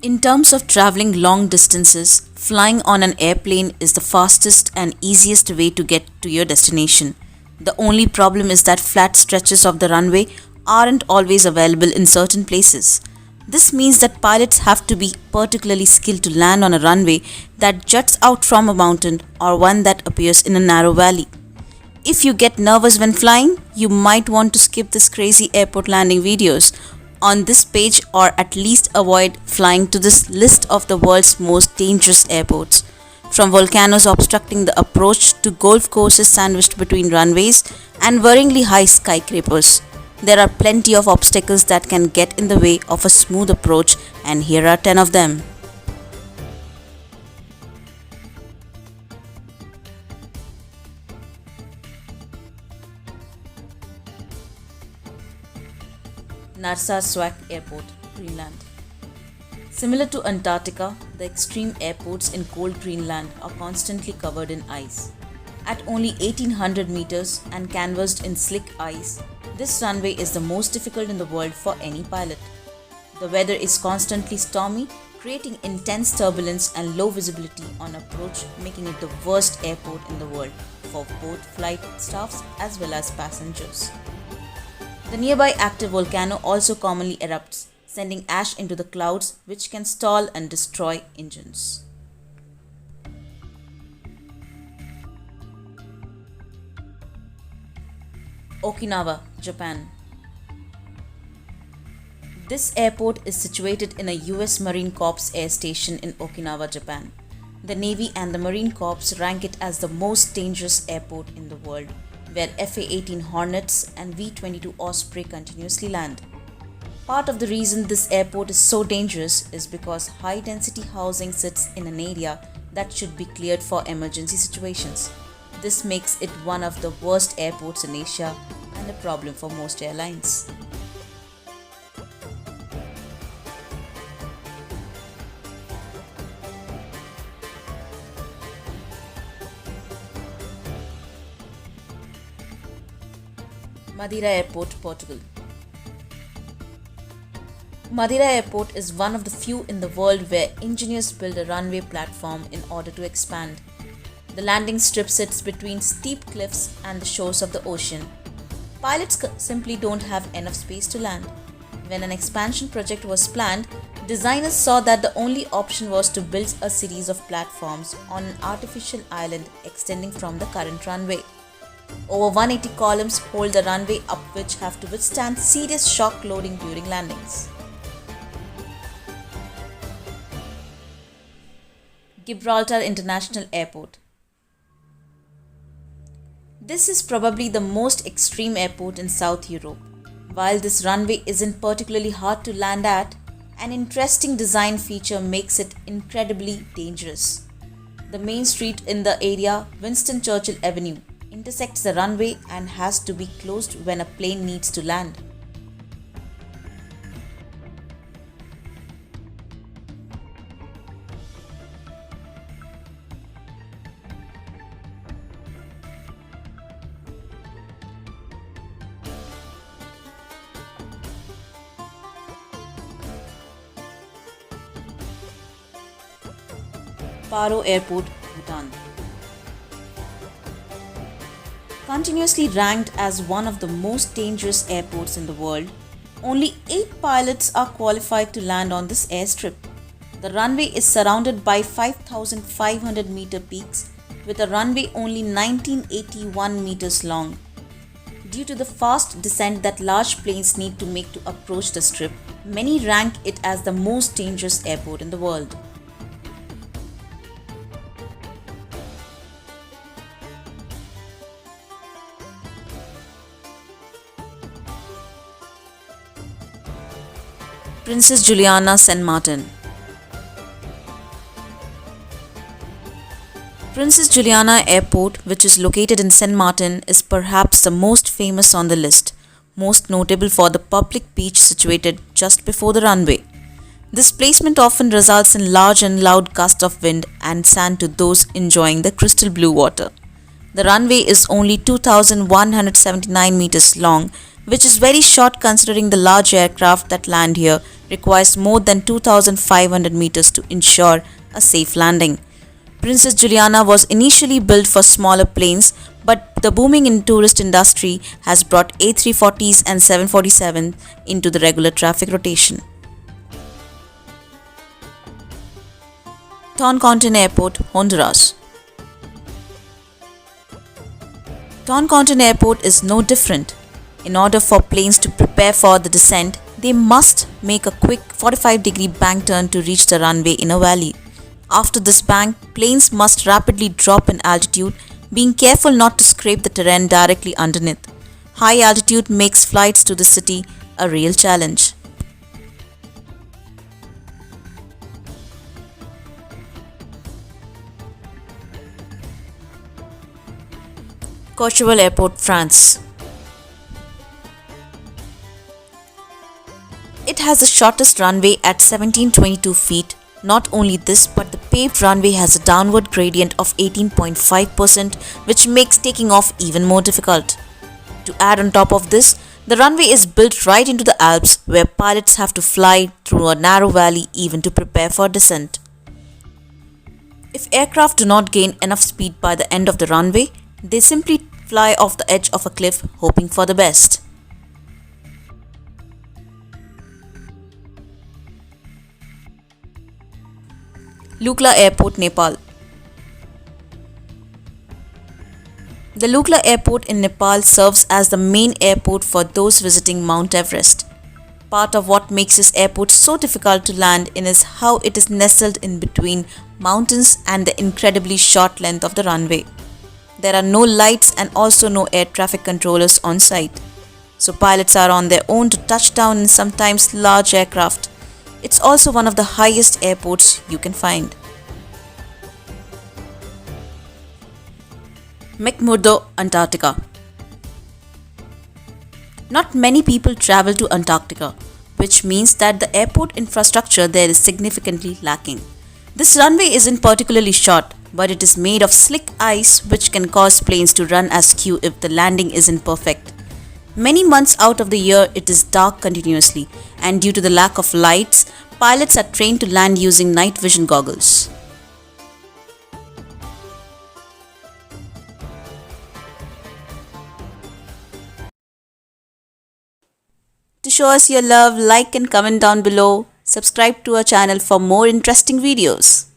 In terms of traveling long distances, flying on an airplane is the fastest and easiest way to get to your destination. The only problem is that flat stretches of the runway aren't always available in certain places. This means that pilots have to be particularly skilled to land on a runway that juts out from a mountain or one that appears in a narrow valley. If you get nervous when flying, you might want to skip this crazy airport landing videos on this page or at least avoid flying to this list of the world's most dangerous airports. From volcanoes obstructing the approach to golf courses sandwiched between runways and worryingly high skyscrapers, there are plenty of obstacles that can get in the way of a smooth approach, and here are 10 of them. Narsarsuaq Airport, Greenland. Similar to Antarctica, the extreme airports in cold Greenland are constantly covered in ice. At only 1800 meters and canvassed in slick ice, this runway is the most difficult in the world for any pilot. The weather is constantly stormy, creating intense turbulence and low visibility on approach, making it the worst airport in the world for both flight staffs as well as passengers. The nearby active volcano also commonly erupts, sending ash into the clouds which can stall and destroy engines. Okinawa, Japan. This airport is situated in a US Marine Corps air station in Okinawa, Japan. The Navy and the Marine Corps rank it as the most dangerous airport in the world, where FA-18 Hornets and V-22 Osprey continuously land. Part of the reason this airport is so dangerous is because high-density housing sits in an area that should be cleared for emergency situations. This makes it one of the worst airports in Asia and a problem for most airlines. Madeira Airport, Portugal. Madeira Airport is one of the few in the world where engineers build a runway platform in order to expand. The landing strip sits between steep cliffs and the shores of the ocean. Pilots simply don't have enough space to land. When an expansion project was planned, designers saw that the only option was to build a series of platforms on an artificial island extending from the current runway. Over 180 columns hold the runway up which have to withstand serious shock loading during landings. Gibraltar International Airport. This is probably the most extreme airport in South Europe. While this runway isn't particularly hard to land at, an interesting design feature makes it incredibly dangerous. The main street in the area, Winston Churchill Avenue, intersects the runway and has to be closed when a plane needs to land. Paro Airport, Bhutan. Continuously ranked as one of the most dangerous airports in the world, only 8 pilots are qualified to land on this airstrip. The runway is surrounded by 5,500 meter peaks with a runway only 1981 meters long. Due to the fast descent that large planes need to make to approach the strip, many rank it as the most dangerous airport in the world. Princess Juliana, Saint Maarten. Princess Juliana Airport, which is located in Saint Maarten, is perhaps the most famous on the list, most notable for the public beach situated just before the runway. This placement often results in large and loud gusts of wind and sand to those enjoying the crystal blue water. The runway is only 2,179 meters long, which is very short considering the large aircraft that land here requires more than 2,500 meters to ensure a safe landing. Princess Juliana was initially built for smaller planes, but the booming in tourist industry has brought A340s and 747 into the regular traffic rotation. Toncontin Airport, Honduras. Toncontin Airport is no different. In order for planes to prepare for the descent, they must make a quick 45-degree bank turn to reach the runway in a valley. After this bank, planes must rapidly drop in altitude, being careful not to scrape the terrain directly underneath. High altitude makes flights to the city a real challenge. Courchevel Airport, France. It has the shortest runway at 1722 feet. Not only this, but the paved runway has a downward gradient of 18.5%, which makes taking off even more difficult. To add on top of this, the runway is built right into the Alps, where pilots have to fly through a narrow valley even to prepare for descent. If aircraft do not gain enough speed by the end of the runway, they simply fly off the edge of a cliff, hoping for the best. Lukla Airport, Nepal. The Lukla Airport in Nepal serves as the main airport for those visiting Mount Everest. Part of what makes this airport so difficult to land in is how it is nestled in between mountains and the incredibly short length of the runway. There are no lights and also no air traffic controllers on site, so pilots are on their own to touch down in sometimes large aircraft. It's also one of the highest airports you can find. McMurdo Antarctica. Not many people travel to Antarctica, which means that the airport infrastructure there is significantly lacking. This runway isn't particularly short, but it is made of slick ice which can cause planes to run askew if the landing isn't perfect. Many months out of the year it is dark continuously, and due to the lack of lights, pilots are trained to land using night vision goggles. To show us your love, like and comment down below. Subscribe to our channel for more interesting videos.